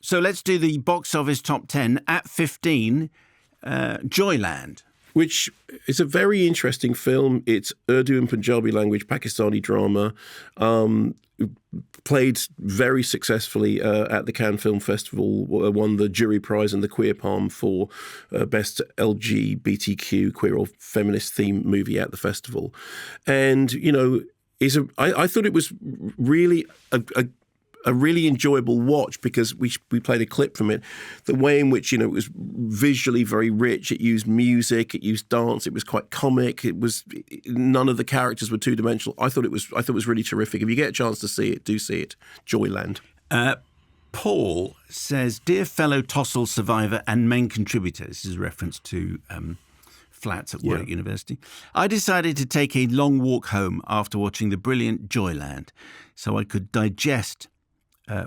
So let's do the box office top 10. At 15, Joyland. Which is a very interesting film. It's Urdu and Punjabi language, Pakistani drama, played very successfully at the Cannes Film Festival, won the jury prize and the Queer Palm for best LGBTQ, queer or feminist themed movie at the festival. And, I thought it was really a really enjoyable watch because we played a clip from it. The way in which, it was visually very rich. It used music, it used dance, it was quite comic. None of the characters were two-dimensional. I thought it was really terrific. If you get a chance to see it, do see it. Joyland. Paul says, "Dear fellow Tossal survivor and main contributor," this is a reference to flats at Warwick University, "I decided to take a long walk home after watching the brilliant Joyland so I could digest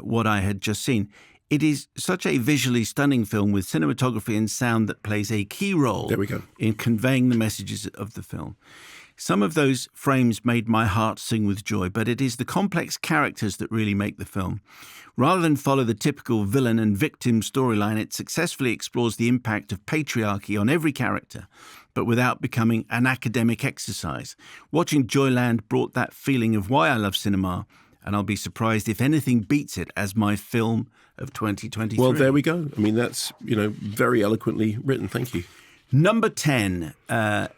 what I had just seen. It is such a visually stunning film with cinematography and sound that plays a key role in conveying the messages of the film. Some of those frames made my heart sing with joy, but it is the complex characters that really make the film. Rather than follow the typical villain and victim storyline, it successfully explores the impact of patriarchy on every character, but without becoming an academic exercise. Watching Joyland brought that feeling of why I love cinema, and I'll be surprised if anything beats it as my film of 2023. Well, there we go. I mean, that's, very eloquently written. Thank you. Number 10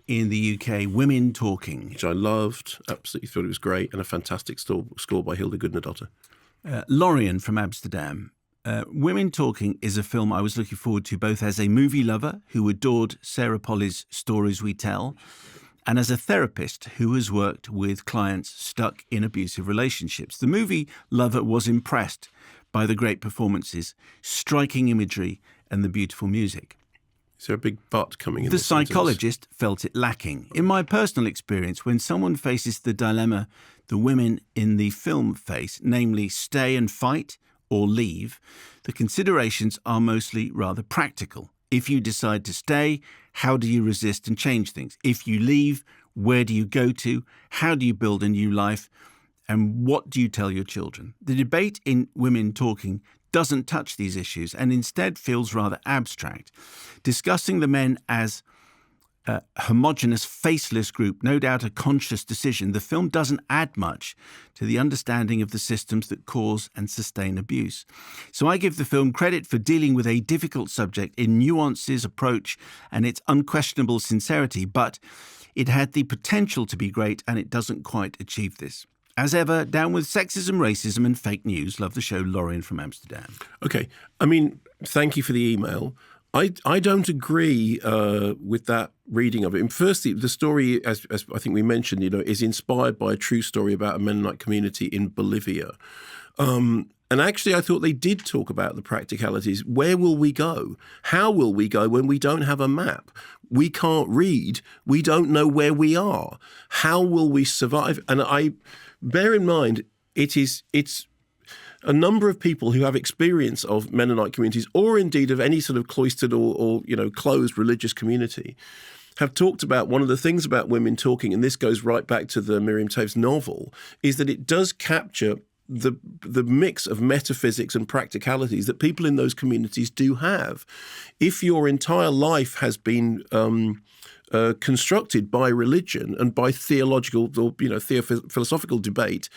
in the UK, Women Talking. Which I loved. Absolutely thought it was great. And a fantastic score by Hilda Gudnadottir. Lorien from Amsterdam. Women Talking is a film I was looking forward to both as a movie lover who adored Sarah Polley's Stories We Tell, and as a therapist who has worked with clients stuck in abusive relationships. The movie lover was impressed by the great performances, striking imagery, and the beautiful music. Is there a big but coming in? The psychologist felt it lacking. In my personal experience, when someone faces the dilemma the women in the film face, namely stay and fight or leave, the considerations are mostly rather practical. If you decide to stay, how do you resist and change things? If you leave, where do you go to? How do you build a new life? And what do you tell your children? The debate in Women Talking doesn't touch these issues and instead feels rather abstract. Discussing the men as a homogenous, faceless group, no doubt a conscious decision, the film doesn't add much to the understanding of the systems that cause and sustain abuse. So I give the film credit for dealing with a difficult subject in nuances, approach, and its unquestionable sincerity, but it had the potential to be great and it doesn't quite achieve this. As ever, down with sexism, racism and fake news. Love the show, Lorien from Amsterdam. Okay. I mean, thank you for the email. I don't agree with that reading of it. And firstly, the story, as I think we mentioned, is inspired by a true story about a Mennonite community in Bolivia. And actually, I thought they did talk about the practicalities. Where will we go? How will we go when we don't have a map? We can't read. We don't know where we are. How will we survive? And I bear in mind, it's a number of people who have experience of Mennonite communities, or indeed of any sort of cloistered or closed religious community, have talked about one of the things about Women Talking, and this goes right back to the Miriam Toews novel, is that it does capture the mix of metaphysics and practicalities that people in those communities do have. If your entire life has been constructed by religion and by theological or philosophical debate,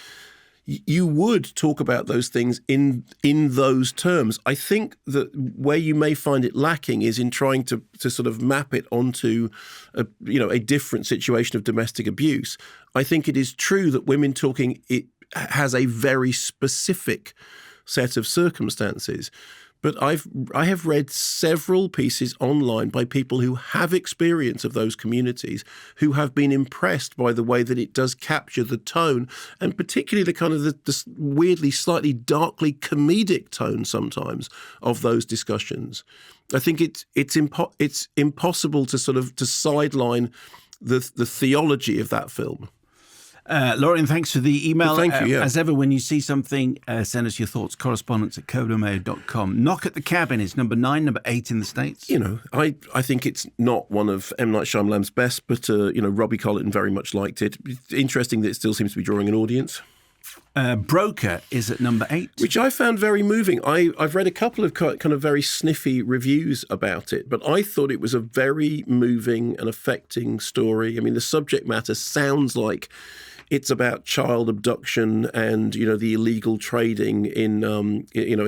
you would talk about those things in those terms. I think that where you may find it lacking is in trying to sort of map it onto a different situation of domestic abuse. I think it is true that Women Talking, it has a very specific set of circumstances. But I have read several pieces online by people who have experience of those communities, who have been impressed by the way that it does capture the tone, and particularly the kind of the weirdly, slightly darkly comedic tone sometimes of those discussions. I think it's impossible to sort of to sideline the theology of that film. Lorien, thanks for the email. Well, thank you, yeah. As ever, when you see something, send us your thoughts. Correspondence@kermodeandmayo.com. Knock at the Cabin is number 9, number 8 in the States. I think it's not one of M. Night Shyamalan's best, but, Robbie Colleton very much liked it. It's interesting that it still seems to be drawing an audience. Broker is at number 8. Which I found very moving. I've read a couple of kind of very sniffy reviews about it, but I thought it was a very moving and affecting story. I mean, the subject matter sounds like it's about child abduction and, you know, the illegal trading in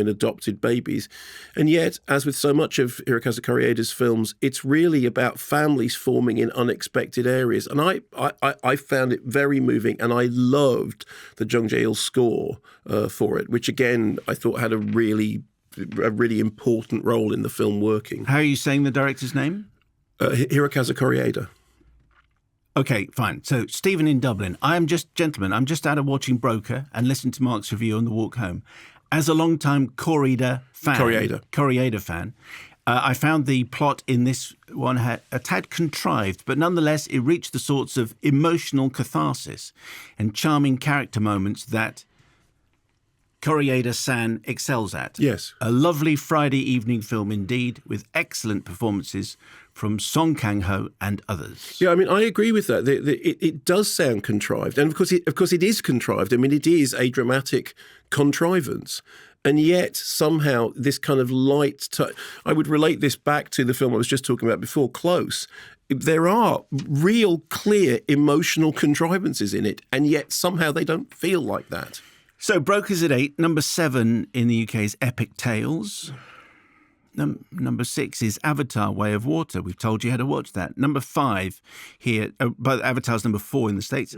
adopted babies. And yet, as with so much of Hirokazu Korieda's films, it's really about families forming in unexpected areas. And I found it very moving, and I loved the Jung Jae-il score for it, which, again, I thought had a really important role in the film working. How are you saying the director's name? Hirokazu Korieda. Okay, fine. So, Stephen in Dublin. I'm just out of watching Broker and listened to Mark's review on the walk home. As a long-time Korieda fan, I found the plot in this one a tad contrived, but nonetheless it reached the sorts of emotional catharsis and charming character moments that Korieda-san excels at. Yes. A lovely Friday evening film indeed, with excellent performances from Song Kang-ho and others. Yeah, I mean, I agree with that. It does sound contrived. And of course it is contrived. I mean, it is a dramatic contrivance. And yet, somehow, this kind of light touch... I would relate this back to the film I was just talking about before, Close. There are real, clear, emotional contrivances in it, and yet somehow they don't feel like that. So, Broker's at 8. Number 7 in the UK is Epic Tales. Number 6 is Avatar: Way of Water. We've told you how to watch that. Number 5 here, but Avatar's number 4 in the States.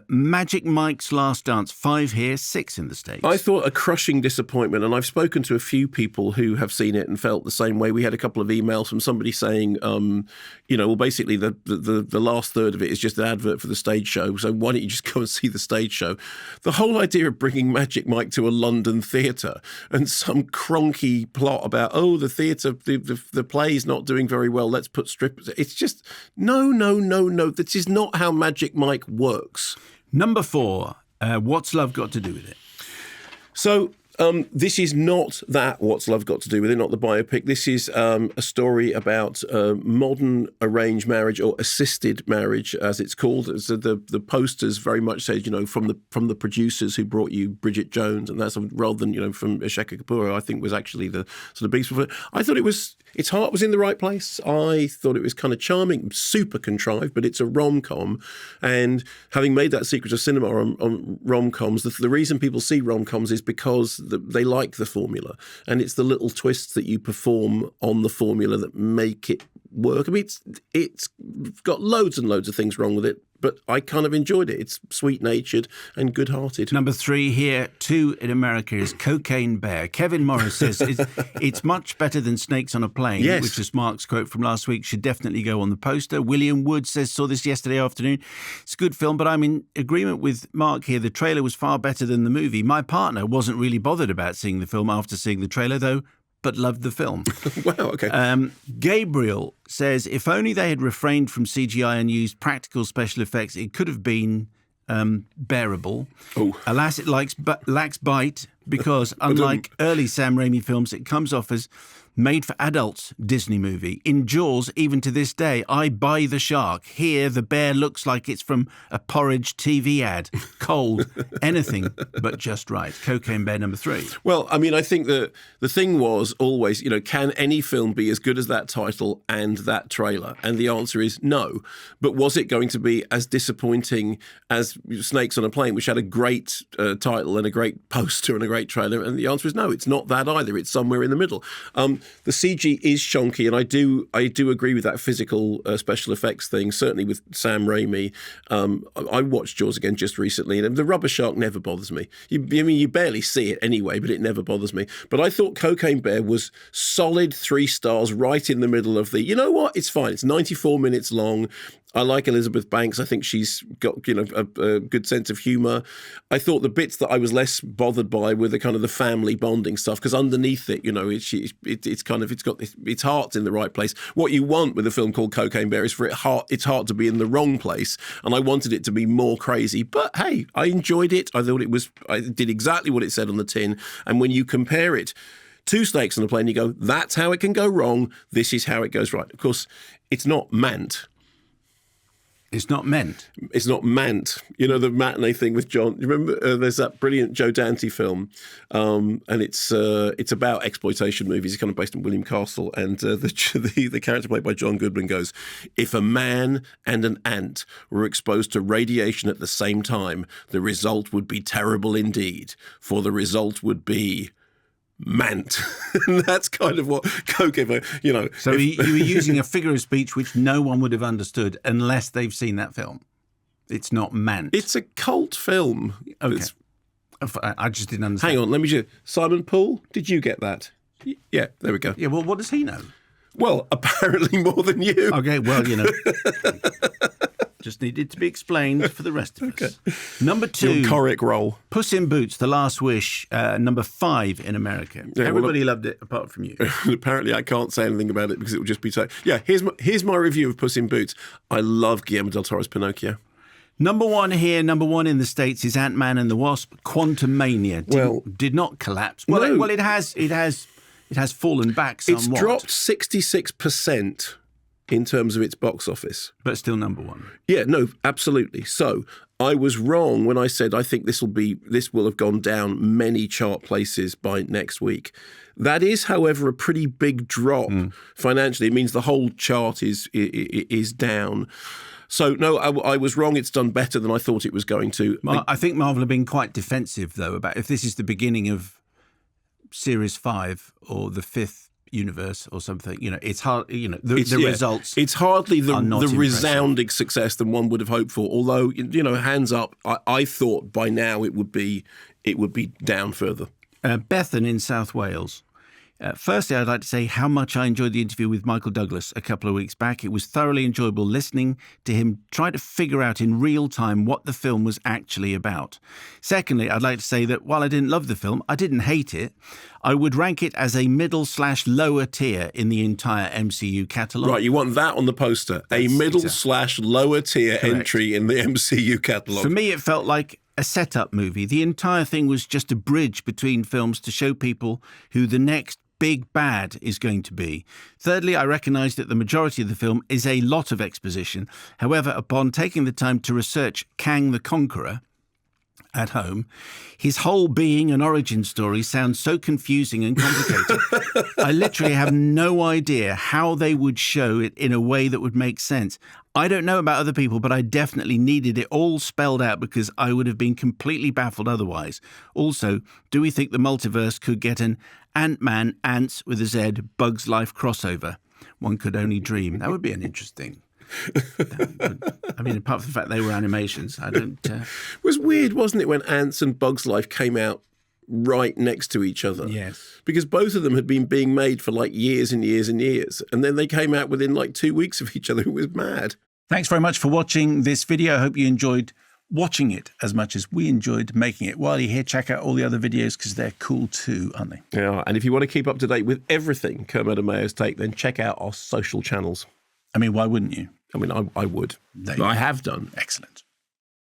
Magic Mike's Last Dance, 5 here, 6 in the States. I thought a crushing disappointment, and I've spoken to a few people who have seen it and felt the same way. We had a couple of emails from somebody saying, basically the last third of it is just an advert for the stage show, so why don't you just go and see the stage show? The whole idea of bringing Magic Mike to a London theatre and some cronky plot about, the theatre, the play's not doing very well, let's put strippers. It's just, no. This is not how Magic Mike works. Number 4, What's Love Got to Do with It? So this is not that What's Love Got to Do with It, not the biopic. This is a story about modern arranged marriage, or assisted marriage, as it's called. So the posters very much say, from the producers who brought you Bridget Jones, and that's rather than, from Asheka Kapoor, I think was actually the sort of beast. I thought its heart was in the right place. I thought it was kind of charming, super contrived, but it's a rom-com. And having made that Secret of Cinema on rom-coms, the reason people see rom-coms is because they like the formula, and it's the little twists that you perform on the formula that make it work. I mean, it's got loads and loads of things wrong with it, but I kind of enjoyed it. It's sweet-natured and good-hearted. Number 3 here, 2 in America, is Cocaine Bear. Kevin Morris says it's much better than Snakes on a Plane, yes, which is Mark's quote from last week, should definitely go on the poster. William Wood says, saw this yesterday afternoon. It's a good film, but I'm in agreement with Mark here. The trailer was far better than the movie. My partner wasn't really bothered about seeing the film after seeing the trailer, though, but loved the film. Wow, okay. Gabriel says, if only they had refrained from CGI and used practical special effects, it could have been bearable. Oh. Alas, it lacks bite because, unlike early Sam Raimi films, it comes off as made-for-adults Disney movie. In Jaws, even to this day, I buy the shark. Here, the bear looks like it's from a porridge TV ad. Cold, anything but just right. Cocaine Bear, number 3. Well, I mean, I think that the thing was always, can any film be as good as that title and that trailer? And the answer is no. But was it going to be as disappointing as Snakes on a Plane, which had a great title and a great poster and a great trailer? And the answer is no, it's not that either. It's somewhere in the middle. The CG is chonky, and I do agree with that physical special effects thing, certainly with Sam Raimi. I watched Jaws again just recently, and the rubber shark never bothers me. You barely see it anyway, but it never bothers me. But I thought Cocaine Bear was solid 3 stars, right in the middle of the, you know what, it's fine. It's 94 minutes long. I like Elizabeth Banks. I think she's got, a good sense of humour. I thought the bits that I was less bothered by were the kind of the family bonding stuff, because underneath it, it's got its heart's in the right place. What you want with a film called Cocaine Bear is for its heart to be in the wrong place, and I wanted it to be more crazy. But hey, I enjoyed it. I thought I did exactly what it said on the tin, and when you compare it to Snakes on a Plane, you go, that's how it can go wrong. This is how it goes right. Of course, it's not Mant. It's not meant. It's not meant. You know, the matinee thing with John. You remember there's that brilliant Joe Dante film, and it's about exploitation movies. It's kind of based on William Castle, and the character played by John Goodman goes, "If a man and an ant were exposed to radiation at the same time, the result would be terrible indeed, for the result would be mant." And that's kind of what Coke, you know. So you were using a figure of speech which no one would have understood unless they've seen that film. It's not meant. It's a cult film. Okay. I just didn't understand. Hang on, let me just... Simon Poole, did you get that? Yeah, there we go. Yeah, well, what does he know? Well, apparently more than you. Okay, well, you know... Just needed to be explained for the rest of us. Number 2. Your Coric role. Puss in Boots, The Last Wish, number 5 in America. Yeah, everybody loved it apart from you. Apparently I can't say anything about it because it would just be so... Yeah, here's my review of Puss in Boots. I love Guillermo del Toro's Pinocchio. Number 1 here, number 1 in the States is Ant-Man and the Wasp, Quantumania. Did not collapse. Well, no. It has fallen back somewhat. It's dropped 66%. In terms of its box office. But still number 1. Yeah, no, absolutely. So I was wrong when I said I think this will have gone down many chart places by next week. That is, however, a pretty big drop financially. It means the whole chart is down. So, no, I was wrong. It's done better than I thought it was going to. I think Marvel have been quite defensive, though, about if this is the beginning of Series 5 or the 5th universe or something, you know, it's hard, you know, the results. It's hardly the impressive. Resounding success that one would have hoped for. Although, you know, hands up, I thought by now it would be down further. Bethan in South Wales. Firstly, I'd like to say how much I enjoyed the interview with Michael Douglas a couple of weeks back. It was thoroughly enjoyable listening to him try to figure out in real time what the film was actually about. Secondly, I'd like to say that while I didn't love the film, I didn't hate it. I would rank it as a middle/lower tier in the entire MCU catalogue. Right, you want that on the poster. A middle/lower tier entry in the MCU catalogue. For me, it felt like a setup movie. The entire thing was just a bridge between films to show people who the next big bad is going to be. Thirdly, I recognise that the majority of the film is a lot of exposition. However, upon taking the time to research Kang the Conqueror at home, his whole being and origin story sounds so confusing and complicated. I literally have no idea how they would show it in a way that would make sense. I don't know about other people, but I definitely needed it all spelled out because I would have been completely baffled otherwise. Also, do we think the multiverse could get an Ant-Man, Ants with a Z, Bugs Life crossover? One could only dream. That would be an interesting... I mean, apart from the fact they were animations, I don't... It was weird, wasn't it, when Ants and Bugs Life came out right next to each other? Yes. Because both of them had been being made for like years and years and years. And then they came out within like 2 weeks of each other. It was mad. Thanks very much for watching this video. I hope you enjoyed watching it as much as we enjoyed making it. While you're here, check out all the other videos because they're cool too, aren't they? Yeah, and if you want to keep up to date with everything Kermode and Mayo's Take, then check out our social channels. I mean, why wouldn't you? I mean, I would. I have done. Excellent.